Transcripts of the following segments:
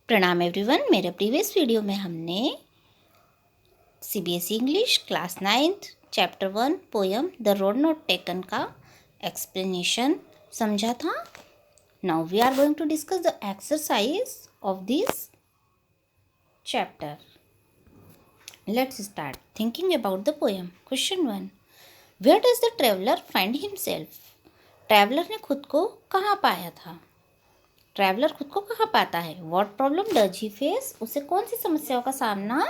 प्रणाम एवरीवन। मेरे previous video में हमने CBSE English class 9th chapter 1 poem the road not taken का एक्सप्लेनेशन समझा था। Now we are going to discuss the exercise of this chapter. Let's start thinking about the poem. Question 1, where does the traveller find himself? Traveller ने खुद को कहाँ पाया था? Traveller खुद को कहाँ पाता है? What problem does he face? उसे कौन सी समस्याओं का सामना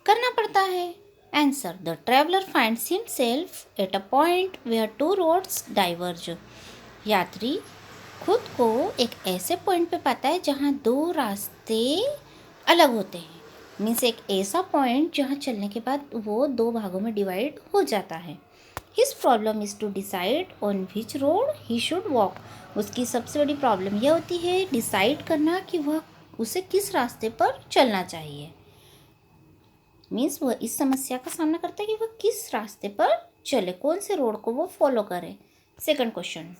करना पड़ता है? Answer, the traveller finds himself at a point where two roads diverge. यात्री खुद को एक ऐसे पॉइंट पे पाता है जहाँ दो रास्ते अलग होते हैं। मीन्स एक ऐसा पॉइंट जहाँ चलने के बाद वो दो भागों में डिवाइड हो जाता है। His problem is to decide on which road he should walk. उसकी सबसे बड़ी प्रॉब्लम यह होती है डिसाइड करना कि वह उसे किस रास्ते पर चलना चाहिए। मीन्स वह इस समस्या का सामना करता है कि वह किस रास्ते पर चले, कौन से रोड को वो फॉलो करे। Second question,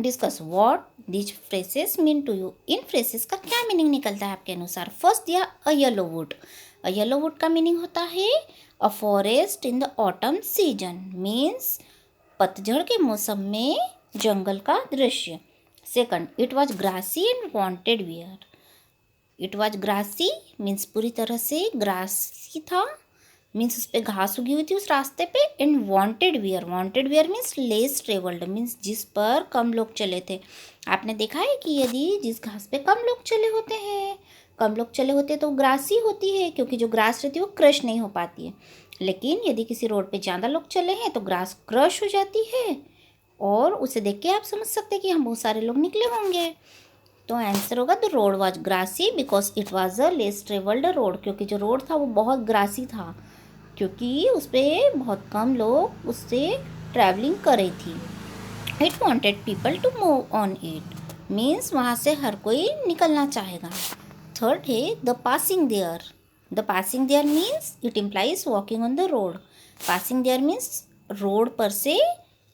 discuss what these phrases mean to you. इन फ्रेसेस का क्या मीनिंग निकलता है आपके अनुसार? फर्स्ट दिया a yellow wood. A yellow wood का मीनिंग होता है a forest in the autumn season. Means पतझड़ के मौसम में जंगल का दृश्य। Second, it was grassy and wanted wear. It was grassy means पूरी तरह से ग्रासी था, मीन्स उस पर घास उगी हुई थी उस रास्ते पे। And wanted wear means less travelled, means जिस पर कम लोग चले थे। आपने देखा है कि यदि जिस घास पे कम लोग चले होते हैं तो ग्रासी होती है, क्योंकि जो ग्रास रहती है वो क्रश नहीं हो पाती है। लेकिन यदि किसी रोड पे ज़्यादा लोग चले हैं तो ग्रास क्रश हो जाती है, और उसे देख के आप समझ सकते हैं कि हम बहुत सारे लोग निकले होंगे। तो आंसर होगा the road was grassy because it was a less travelled road. क्योंकि जो रोड था वो बहुत ग्रासी था, क्योंकि उस पर बहुत कम लोग उससे ट्रैवलिंग कर रही थी। It wanted people to move on it, means वहाँ से हर कोई निकलना चाहेगा। थर्ड है the passing there. The passing there means it implies walking on the road. Passing there means road पर से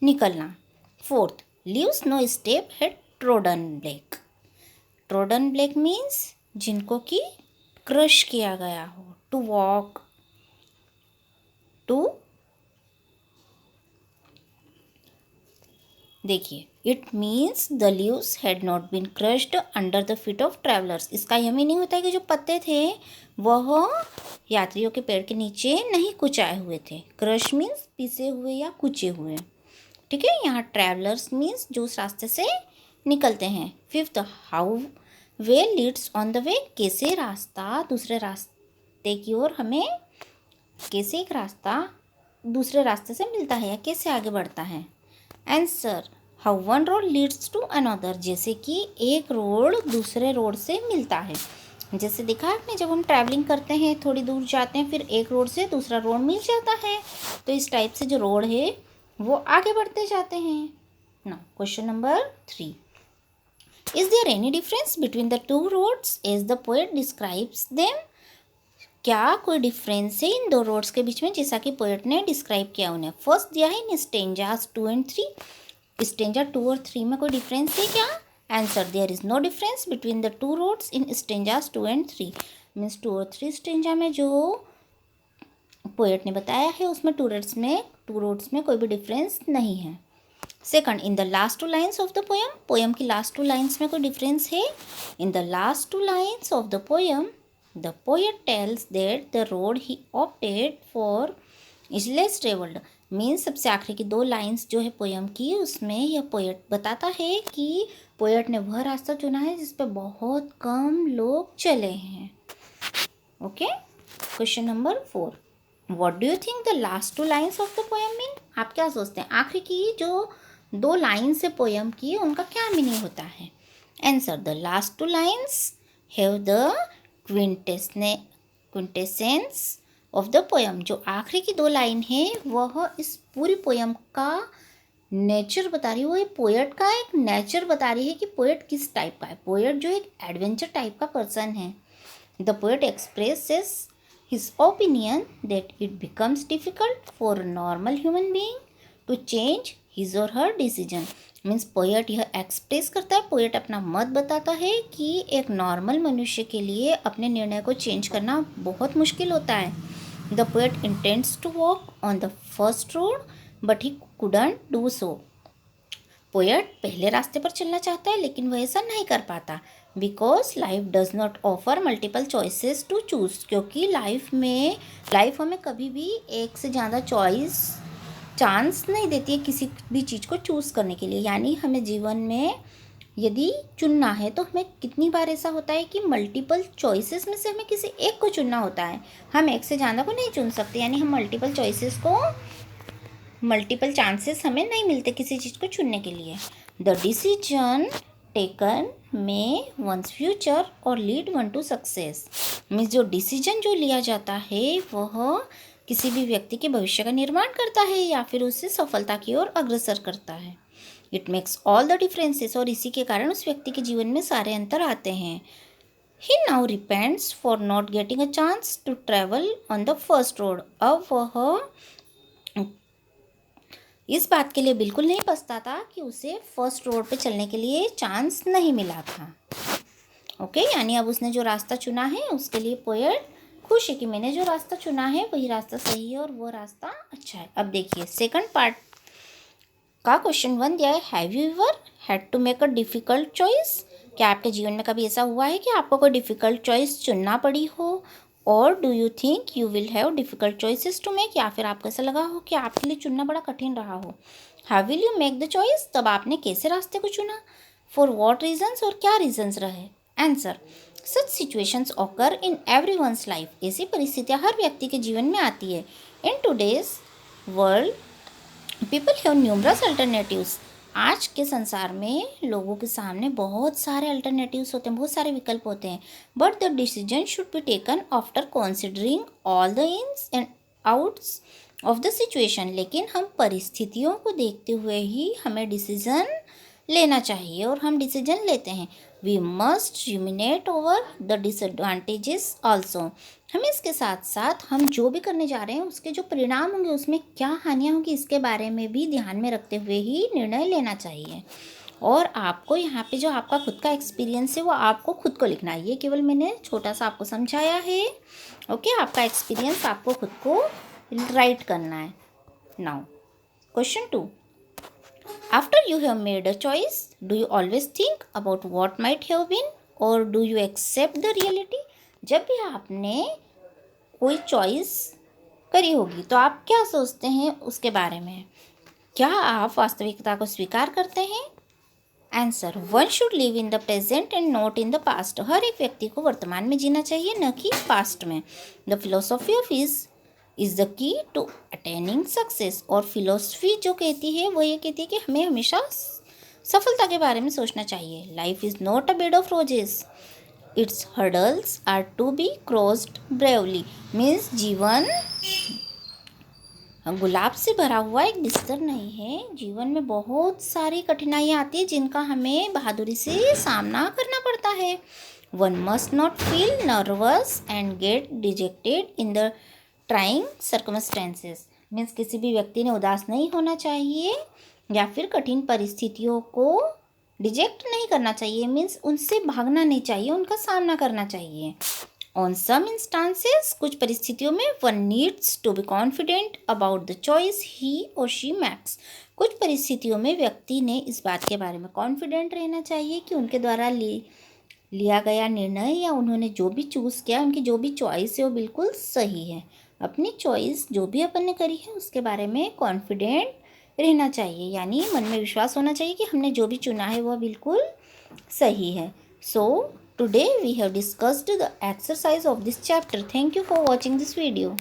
निकलना। Fourth, leaves no step had trodden black. Trodden black means जिनको कि क्रश किया गया हो। टू वॉक, टू, देखिए it means the leaves had not been crushed under the feet of travellers. इसका यह मीनिंग होता है कि जो पत्ते थे वह यात्रियों के पैर के नीचे नहीं कुचाए हुए थे। क्रश मीन्स पीसे हुए या कुचे हुए। ठीक है, यहाँ ट्रैवलर्स मीन्स जो उस रास्ते से निकलते हैं। Fifth, how way Leeds on the way. कैसे रास्ता दूसरे रास्ते की ओर हमें, कैसे एक रास्ता दूसरे रास्ते से मिलता है या कैसे आगे बढ़ता है। Answer, how one road leads to another. जैसे कि एक रोड दूसरे रोड से मिलता है। जैसे देखा आपने, जब हम ट्रैवलिंग करते हैं थोड़ी दूर जाते हैं फिर एक रोड से दूसरा रोड मिल जाता है, तो इस टाइप से जो रोड है वो आगे बढ़ते जाते हैं ना। Question number 3, is there any difference between the two roads as the poet describes them. क्या कोई डिफरेंस है इन दो रोड्स के बीच में जैसा कि पोएट ने डिस्क्राइब किया उन्हें? फर्स्ट दिया है इन स्टेंजास 2 and 3। स्टेंजा 2 और 3 में कोई डिफरेंस है क्या? Answer, there is no difference between the two roads in stanzas 2 and 3। Means 2 और 3 स्टेंजा में जो पोएट ने बताया है उसमें टू रोड्स में कोई भी डिफरेंस नहीं है। Second, in the last two lines of the poem की लास्ट टू लाइन्स में कोई डिफरेंस है? In the last two lines of the poem the poet tells that the road he opted for is less travelled. Means सबसे आखिरी की दो lines जो है पोयम की, उसमें यह पोएट बताता है कि पोएट ने वह रास्ता चुना है जिस पर बहुत कम लोग चले हैं। Okay, question number 4, what do you think the last two lines of the poem mean? आप क्या सोचते हैं आखिरी की जो दो लाइन्स है पोयम की उनका क्या मीनिंग होता है? Answer, the last two lines have the quintessence of the poem. जो आखिरी की दो लाइन है वह इस पूरी पोयम का नेचर बता रही है। वो ये पोएट का एक नेचर बता रही है कि पोएट किस टाइप का है। पोएट जो एक एडवेंचर टाइप का पर्सन है। The poet expresses his opinion that it becomes difficult for a normal human being to change his or her decision। Means poet यह एक्सप्रेस करता है, पोएट अपना मत बताता है कि एक नॉर्मल मनुष्य के लिए अपने निर्णय को चेंज करना बहुत मुश्किल होता है. The poet intends to walk on the first road but he couldn't do so. Poet पहले रास्ते पर चलना चाहता है लेकिन वह ऐसा नहीं कर पाता. Because life does not offer multiple choices to choose. क्योंकि लाइफ हमें कभी भी एक से ज़्यादा चांस नहीं देती है किसी भी चीज़ को चूज़ करने के लिए. यानी हमें जीवन में यदि चुनना है तो हमें कितनी बार ऐसा होता है कि मल्टीपल चॉइसेस में से हमें किसी एक को चुनना होता है. हम एक से ज़्यादा को नहीं चुन सकते. यानी हम मल्टीपल चांसेस हमें नहीं मिलते किसी चीज़ को चुनने के लिए. द डिसीजन टेकन में वंस फ्यूचर और lead one two success. Means जो डिसीजन जो लिया जाता है वह किसी भी व्यक्ति के भविष्य का निर्माण करता है या फिर उसे सफलता की ओर अग्रसर करता है. It makes all the differences. और इसी के कारण उस व्यक्ति के जीवन में सारे अंतर आते हैं. He now repents for not getting a chance to travel on the first road. अब वह इस बात के लिए बिल्कुल नहीं पछताता कि उसे फर्स्ट रोड पे चलने के लिए चांस नहीं मिला था. ओके, यानी अब उसने जो रास्ता चुना है उसके लिए पोएट खुश है कि मैंने जो रास्ता चुना है वही रास्ता सही है और वो रास्ता अच्छा है. अब देखिए सेकंड पार्ट का क्वेश्चन 1 दिया है. Have you ever had to make a difficult choice. क्या आपके जीवन में कभी ऐसा हुआ है कि आपको कोई डिफ़िकल्ट चॉइस चुनना पड़ी हो. और do you think you will have difficult choices to make. या फिर आपको ऐसा लगा हो कि आपके लिए चुनना बड़ा कठिन रहा हो. How will you make the choice. तब आपने कैसे रास्ते को चुना. For what reasons. और क्या रीजन्स रहे. Answer. Such situations occur in every one's life. ऐसी परिस्थितियाँ हर व्यक्ति के जीवन में आती है. In today's world people have numerous alternatives. आज के संसार में लोगों के सामने बहुत सारे अल्टरनेटिव्स होते हैं, बहुत सारे विकल्प होते हैं. But the decision should be taken after considering all the ins and outs of the situation. लेकिन हम परिस्थितियों को देखते हुए ही हमें डिसीजन लेना चाहिए और हम डिसीजन लेते हैं. We must ruminate over the disadvantages also. हमें इसके साथ साथ हम जो भी करने जा रहे हैं उसके जो परिणाम होंगे उसमें क्या हानियाँ होंगी इसके बारे में भी ध्यान में रखते हुए ही निर्णय लेना चाहिए. और आपको यहाँ पे जो आपका खुद का एक्सपीरियंस है वो आपको खुद को लिखना है. ये केवल मैंने छोटा सा आपको समझाया है. ओके, आपका एक्सपीरियंस आपको खुद को राइट करना है. Now question 2. After you have made a choice, do you always think about what might have been or do you accept the reality? जब भी आपने कोई चॉइस करी होगी तो आप क्या सोचते हैं उसके बारे में. क्या आप वास्तविकता को स्वीकार करते हैं. Answer. One should live in the present and not in the past. हर एक व्यक्ति को वर्तमान में जीना चाहिए न कि पास्ट में. The philosophy of is the key to attaining success. और फिलोसफी जो कहती है वो ये कहती है कि हमें हमेशा सफलता के बारे में सोचना चाहिए. Life is not a bed of roses. Its hurdles are to be crossed bravely. Means जीवन गुलाब से भरा हुआ एक बिस्तर नहीं है. जीवन में बहुत सारी कठिनाइयाँ आती है जिनका हमें बहादुरी से सामना करना पड़ता है. One must not feel nervous and get dejected in the trying circumstances. Means किसी भी व्यक्ति ने उदास नहीं होना चाहिए या फिर कठिन परिस्थितियों को रिजेक्ट नहीं करना चाहिए. मीन्स उनसे भागना नहीं चाहिए, उनका सामना करना चाहिए. ऑन सम इंस्टांसेस, कुछ परिस्थितियों में one needs to be confident about the choice he और शी मेक्स. कुछ परिस्थितियों में व्यक्ति ने इस बात के बारे में कॉन्फिडेंट रहना चाहिए कि उनके द्वारा लिया गया निर्णय या उन्होंने जो भी चूज़ किया, उनकी जो भी चॉइस है वो बिल्कुल सही है. अपनी चॉइस जो भी अपन ने करी है उसके बारे में कॉन्फिडेंट रहना चाहिए. यानी मन में विश्वास होना चाहिए कि हमने जो भी चुना है वह बिल्कुल सही है. So today we have discussed the exercise of this chapter. Thank you for watching this video.